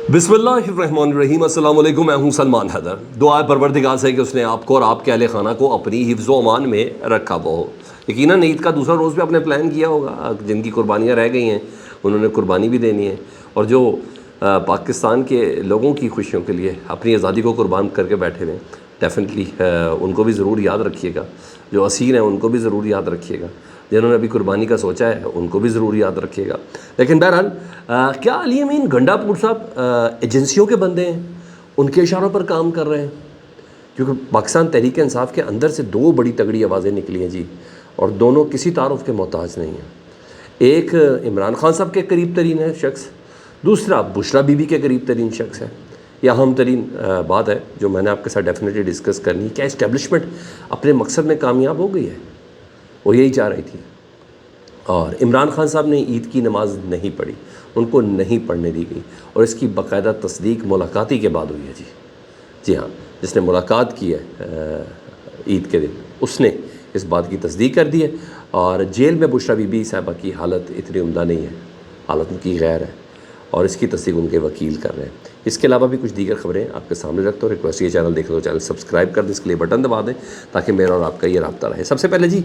बिस्मिल्लाहिर्रहमानिर्रहीम। अस्सलाम वालेकुम। मैं हूं सलमान हैदर। दुआ परवरदिगार से कि उसने आपको और आपके अहले खाना को अपनी हिफ्ज़ व अमान में रखा हो। यकीनन ईद का दूसरा रोज़ भी आपने प्लान किया होगा। जिनकी कुर्बानियाँ रह गई हैं उन्होंने कुर्बानी भी देनी है, और जो पाकिस्तान के लोगों की खुशियों के लिए अपनी आज़ादी को कुर्बान करके बैठे हुए हैं, डेफिनेटली उनको भी ज़रूर याद रखिएगा। जो असीर हैं उनको भी ज़रूर याद रखिएगा। जिन्होंने अभी कुर्बानी का सोचा है उनको भी ज़रूर याद रखिएगा। लेकिन बहरहाल क्या अली अमीन गंडापुर साहब एजेंसियों के बंदे हैं, उनके इशारों पर काम कर रहे हैं? क्योंकि पाकिस्तान तहरीक इंसाफ के अंदर से दो बड़ी तगड़ी आवाज़ें निकली हैं जी, और दोनों किसी तारुफ के मोहताज नहीं हैं। एक इमरान खान साहब के करीब तरीन है शख्स, दूसरा बुशरा बीबी के करीब तरीन शख्स है। यह अहम तरीन बात है जो मैंने आपके साथ डेफिनेटली डिस्कस करनी है। क्या इस्टेब्लिशमेंट अपने मकसद में कामयाब हो गई है? वो यही चाह रही थी। और इमरान खान साहब ने ईद की नमाज़ नहीं पढ़ी, उनको नहीं पढ़ने दी गई, और इसकी बाकायदा तस्दीक मुलाकाती के बाद हुई है जी। जी हाँ, जिसने मुलाकात की है ईद के दिन, उसने इस बात की तस्दीक कर दी है। और जेल में बुशरा बीबी साहिबा की हालत इतनी उम्दा नहीं है, हालत उनकी गैर है, और इसकी तस्दीक उनके वकील कर रहे हैं। इसके अलावा भी कुछ दीगर खबरें आपके सामने रखता हूँ। रिक्वेस्ट ये चैनल देख लो, चैनल सब्सक्राइब कर दें, इसके लिए बटन दबा दें ताकि मेरा और आपका ये रब्ता रहे। सबसे पहले जी,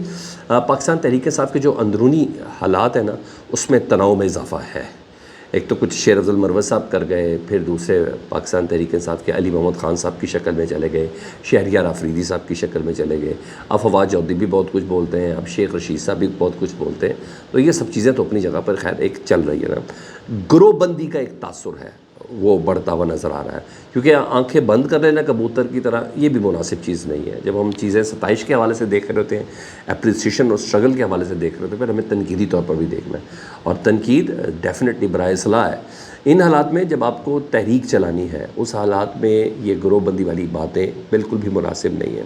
पाकिस्तान तहरीक इंसाफ के जो अंदरूनी हालात हैं ना, उसमें तनाव में इजाफा है। एक तो कुछ शेर अफजल मरवत साहब कर गए, फिर दूसरे पाकिस्तान तहरीक इंसाफ के अली मोहम्मद ख़ान साहब की शक्ल में चले गए, शहरियार आफरीदी साहब की शक्ल में चले गए, अब फवाद चौधरी भी बहुत कुछ बोलते हैं, अब शेख रशीद साहब भी बहुत कुछ बोलते हैं। तो ये सब चीज़ें तो अपनी जगह पर खैर एक चल रही है ना। ग्रोहबंदी का एक तासुर है, वो बढ़ता हुआ नज़र आ रहा है, क्योंकि आंखें बंद कर लेना कबूतर की तरह ये भी मुनासिब चीज़ नहीं है। जब हम चीज़ें सताइश के हवाले से देख रहे होते हैं, एप्रिसिएशन और स्ट्रगल के हवाले से देख रहे होते हैं, फिर हमें तनकीदी तौर पर भी देखना है, और तनकीद डेफिनेटली बराए सलाह है। इन हालात में जब आपको तहरीक चलानी है, उस हालात में ये ग्रोहबंदी वाली बातें बिल्कुल भी मुनासिब नहीं है,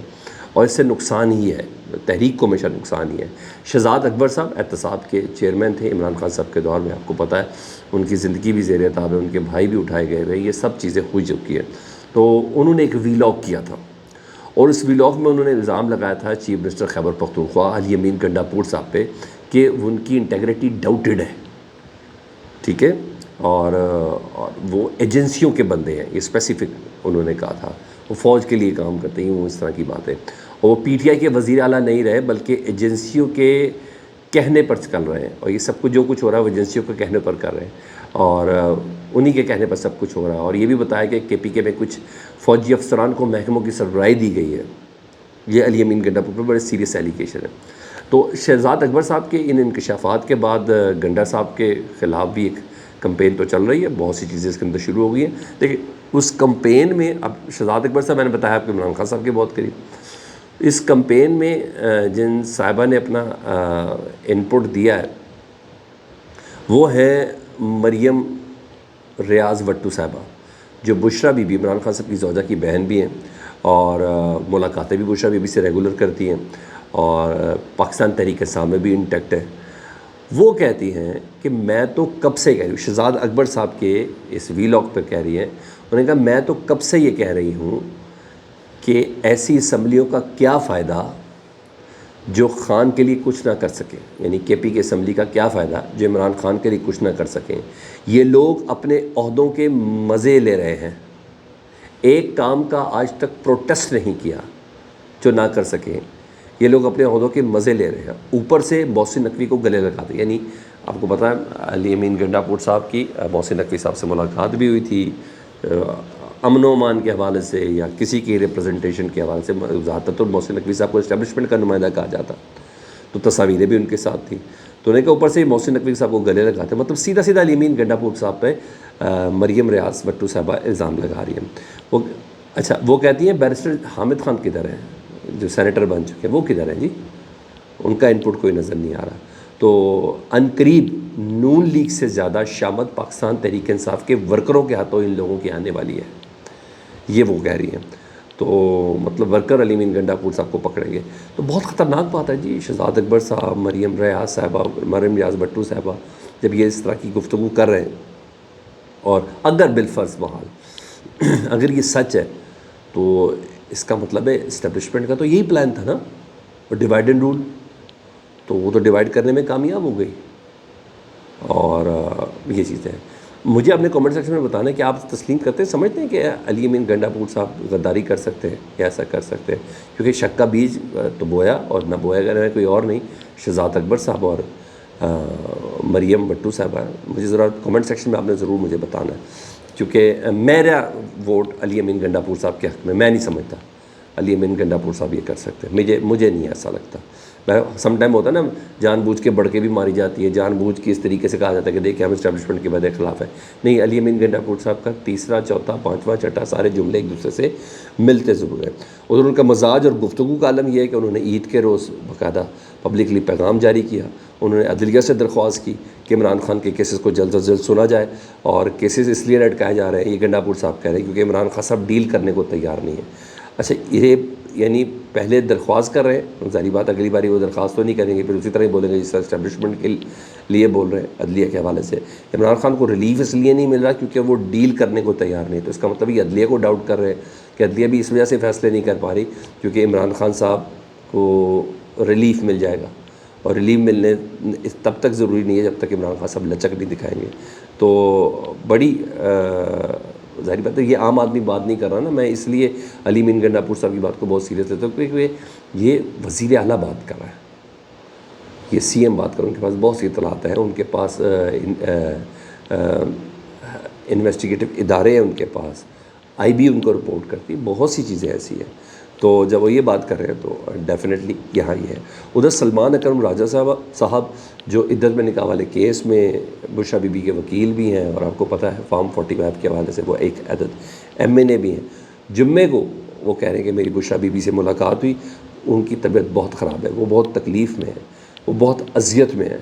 और इससे नुकसान ही है, तहरीक को हमेशा नुकसान ही है। शहजाद अकबर साहब एहतसाब के चेयरमैन थे इमरान खान साहब के दौर में, आपको पता है उनकी ज़िंदगी भी ज़ेर ताब है, उनके भाई भी उठाए गए हुए, ये सब चीज़ें हो चुकी है। तो उन्होंने एक वीलॉग किया था, और उस वीलॉग में उन्होंने इल्ज़ाम लगाया था चीफ मिनिस्टर खैबर पख्तूनख्वा अली अमीन गंडापुर साहब पे कि उनकी इंटेग्रिटी डाउटेड है, ठीक है, और वो एजेंसियों के बंदे हैं, ये स्पेसिफिक उन्होंने कहा था। वो फ़ौज के लिए काम करते हैं, वो इस तरह की बातें, और वो पीटीआई के वज़ीर आला नहीं रहे बल्कि एजेंसियों के कहने पर चल रहे हैं, और ये सब कुछ जो कुछ हो रहा है वो एजेंसियों के कहने पर कर रहे हैं, और उन्हीं के कहने पर सब कुछ हो रहा है। और ये भी बताया कि केपीके में कुछ फ़ौजी अफसरान को महकमों की सरबराही दी गई है। ये अली अमीन गंडापुर पर बड़े सीरियस एलिगेशन है। तो शहजाद अकबर साहब के इन इंकशाफात के बाद गंडा साहब के ख़िलाफ़ भी एक कंपेन तो चल रही है, बहुत सी चीज़ें इसके अंदर शुरू हो गई हैं। देखिए उस कंपेन में, अब शहजाद अकबर साहब मैंने बताया आपको इमरान खान साहब के बहुत करीब, इस कंपेन में जिन साहिबा ने अपना इनपुट दिया है वो है मरियम रियाज़ भट्टू साहिबा, जो बुशरा बीबी इमरान खान साहब की ज़ौजा की बहन भी हैं, और मुलाकातें भी बुशरा बीबी से रेगुलर करती हैं, और पाकिस्तान तहरीक इंसाफ में भी इंटैक्ट है। वो कहती हैं कि मैं तो कब से कह रही हूँ, शहजाद अकबर साहब के इस वीलॉग पर कह रही हैं, उन्होंने कहा मैं तो कब से ये कह रही हूँ कि ऐसी असम्बलियों का क्या फ़ायदा जो ख़ान के लिए कुछ ना कर सकें, यानी केपी की असम्बली का क्या फ़ायदा जो इमरान खान के लिए कुछ ना कर सकें। ये लोग अपने ओहदों के मज़े ले रहे हैं, एक काम का आज तक प्रोटेस्ट नहीं किया जो ना कर सकें। ये लोग अपने ओहदों के मज़े ले रहे हैं, ऊपर से मोहसिन नकवी को गले लगाते। यानी आपको पता है अली अमीन गंडापुर साहब की मोहसिन नकवी साहब से मुलाकात भी हुई थी, अमन अमान के हवाले से या किसी की रिप्रेजेंटेशन के हवाले से। ज़्यादातर तो मोहसिन नकवी साहब को इस्टेब्लिशमेंट का नुमाइंदा कहा जाता, तो तस्वीरें भी उनके साथ थी। तो उन्हें के ऊपर से मोहसिन नकवी साहब को गले लगाते, मतलब सीधा सीधा अली अमीन गंडापुर साहब पे मरियम रियाज़ भट्टू साहबा इल्ज़ाम लगा रही हैं। वो अच्छा, वो कहती हैं बैरिस्टर हामिद खान किधर हैं, जो सेनेटर बन चुके हैं, वो किधर हैं जी, उनका इनपुट कोई नज़र नहीं आ रहा। तो अनकरीब नून लीग से ज़्यादा शामत पाकिस्तान तहरीक इंसाफ के वर्करों के हाथों इन लोगों की आने वाली है, ये वो कह रही हैं। तो मतलब वर्कर अली अमीन गंडापुर साहब को पकड़ेंगे, तो बहुत ख़तरनाक बात है जी। शहजाद अकबर साहब, मरियम रियाज़ साहिबा, मरियम रियाज़ भट्टू साहिबा जब ये इस तरह की गुफ्तगू कर रहे हैं, और अगर बिलफर्ज बहाल अगर ये सच है तो इसका मतलब है इस्टेब्लिशमेंट का तो यही प्लान था ना, डिवाइड एंड रूल, तो वो तो डिवाइड करने में कामयाब हो गई। और ये चीज़ें हैं। مجھے اپنے کامنٹ سیکشن میں بتانا ہے کہ آپ تسلیم کرتے ہیں، سمجھتے ہیں کہ علی امین گنڈاپور صاحب غداری کر سکتے ہیں یا ایسا کر سکتے ہیں؟ کیونکہ شک کا بیج تو بویا، اور نہ بویا گیا ہے کوئی اور نہیں، شہزاد اکبر صاحب اور مریم بٹو صاحبہ. مجھے ذرا کامنٹ سیکشن میں آپ نے ضرور مجھے بتانا ہے، کیونکہ میرا ووٹ علی امین گنڈاپور صاحب کے حق میں نہیں سمجھتا علی امین گنڈاپور صاحب یہ کر سکتے ہیں. مجھے نہیں ایسا لگتا. سم ٹائم ہوتا ہے نا، جان بوجھ کے بڑھ کے بھی ماری جاتی ہے، جان بوجھ کے اس طریقے سے کہا جاتا ہے کہ دیکھیں ہم اسٹیبلشمنٹ کے بدے خلاف ہے. نہیں، علی امین گنڈاپور صاحب کا تیسرا، چوتھا، پانچواں، چھٹا سارے جملے ایک دوسرے سے ملتے ضرور ہیں. ادھر ان کا مزاج اور گفتگو کا عالم یہ ہے کہ انہوں نے عید کے روز باقاعدہ پبلکلی پیغام جاری کیا. انہوں نے عدلیہ سے درخواست کی کہ عمران خان کے کیسز کو جلد از جلد سنا جائے، اور کیسز اس لیے لٹکائے جا رہے ہیں، یہ گنڈاپور صاحب کہہ رہے ہیں کیونکہ عمران خان صاحب ڈیل کرنے کو تیار نہیں ہے. اچھا، یہ یعنی پہلے درخواست کر رہے ہیں، ظاہری بات اگلی باری وہ درخواست تو نہیں کریں گے، پھر اسی طرح ہی بولیں گے جس طرح اسٹیبلشمنٹ کے لیے بول رہے ہیں عدلیہ کے حوالے سے. عمران خان کو ریلیف اس لیے نہیں مل رہا کیونکہ وہ ڈیل کرنے کو تیار نہیں. تو اس کا مطلب یہ عدلیہ کو ڈاؤٹ کر رہے ہیں کہ عدلیہ بھی اس وجہ سے فیصلے نہیں کر پا رہی کیونکہ عمران خان صاحب کو ریلیف مل جائے گا، اور ریلیف ملنے تب تک ضروری نہیں ہے جب تک عمران خان صاحب لچک نہیں دکھائیں گے. تو بڑی ظاہری بات ہے، یہ عام آدمی بات نہیں کر رہا نا، میں اس لیے علی امین گنڈاپور صاحب کی بات کو بہت سیریس لیتا ہوں کیونکہ یہ وزیر اعلیٰ بات کر رہا ہے، یہ سی ایم بات کر رہا ہے. ان کے پاس بہت سی اطلاعات ہیں، ان کے پاس انویسٹیگیٹو ادارے ہیں، ان کے پاس آئی بی ان کو رپورٹ کرتی ہے، بہت سی چیزیں ایسی ہیں. تو جب وہ یہ بات کر رہے ہیں تو ڈیفینیٹلی یہاں یہ ہے. ادھر سلمان اکرم راجہ صاحب جو عدت میں نکاح والے کیس میں بشریٰ بی بی کے وکیل بھی ہیں، اور آپ کو پتہ ہے فارم 45 کے حوالے سے وہ ایک عدد ایم این اے بھی ہیں. جمعے کو وہ کہہ رہے ہیں کہ میری بشریٰ بی بی سے ملاقات ہوئی، ان کی طبیعت بہت خراب ہے، وہ بہت تکلیف میں ہے، وہ بہت اذیت میں ہے،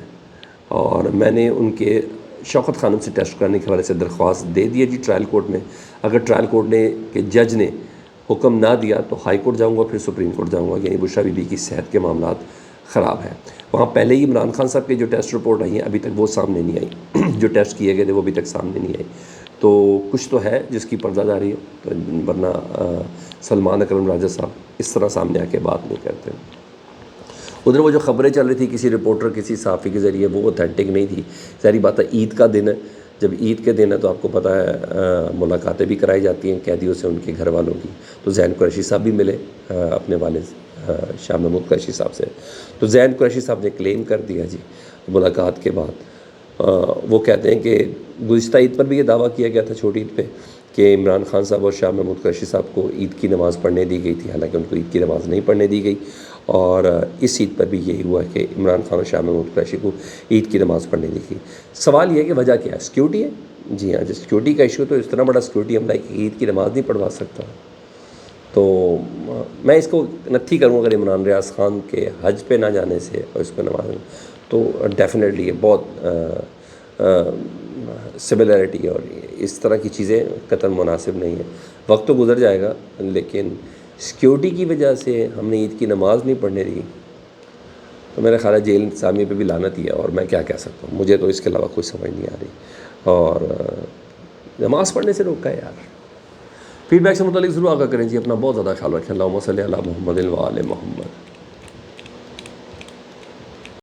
اور میں نے ان کے شوکت خانم سے ٹیسٹ کرنے کے حوالے سے درخواست دے دی ہے جی ٹرائل کورٹ میں. اگر ٹرائل کورٹ نے کہ جج نے حکم نہ دیا تو ہائی کورٹ جاؤں گا، پھر سپریم کورٹ جاؤں گا. یعنی بشریٰ بی بی کی صحت کے معاملات خراب ہیں. وہاں پہلے ہی عمران خان صاحب کے جو ٹیسٹ رپورٹ آئی ہیں ابھی تک وہ سامنے نہیں آئی جو ٹیسٹ کیے گئے تھے وہ ابھی تک سامنے نہیں آئی. تو کچھ تو ہے جس کی پردہ داری ہے، تو ورنہ سلمان اکرم راجہ صاحب اس طرح سامنے آ کے بات نہیں کرتے. ادھر وہ جو خبریں چل رہی تھی کسی رپورٹر کسی صحافی کے ذریعے، وہ اوتھینٹک نہیں تھی. ظاہری بات ہے عید کا دن ہے، جب عید کے دن ہے تو آپ کو پتہ ہے ملاقاتیں بھی کرائی جاتی ہیں قیدیوں سے، ان کے گھر والوں کی. تو زین قریشی صاحب بھی ملے اپنے والد شاہ محمود قریشی صاحب سے. تو زین قریشی صاحب نے کلیم کر دیا جی ملاقات کے بعد، وہ کہتے ہیں کہ گزشتہ عید پر بھی یہ دعویٰ کیا گیا تھا چھوٹی عید پہ کہ عمران خان صاحب اور شاہ محمود قریشی صاحب کو عید کی نماز پڑھنے دی گئی تھی، حالانکہ ان کو عید کی نماز نہیں پڑھنے دی گئی. اور اس عید پر بھی یہی ہوا کہ عمران خان اور شاہ محمود قریشی کو عید کی نماز پڑھنے دی گئی. سوال یہ ہے کہ وجہ کیا ہے؟ سیکیورٹی ہے. جی ہاں، جو سیکیورٹی کا ایشو تو اس طرح بڑا سیکیورٹی عملہ عید کی نماز نہیں پڑھوا سکتا. تو میں اس کو نتھی کروں اگر عمران ریاض خان کے حج پہ نہ جانے سے اور اس کو نماز، تو ڈیفینیٹلی یہ بہت سملیرٹی اور اس طرح کی چیزیں قطعاً مناسب نہیں ہیں. وقت تو گزر جائے گا، لیکن سیکیورٹی کی وجہ سے ہم نے عید کی نماز نہیں پڑھنے دی تو میرا خیال ہے جیل انتظامیہ پہ بھی لعنت ہی ہے. اور میں کیا کہہ سکتا ہوں، مجھے تو اس کے علاوہ کوئی سمجھ نہیں آ رہی. اور نماز پڑھنے سے روکا ہے یار. فیڈ بیک سے متعلق ضرور آگاہ کریں جی. اپنا بہت زیادہ خیال رکھیں. اللہم صلی علی محمد و آل محمد.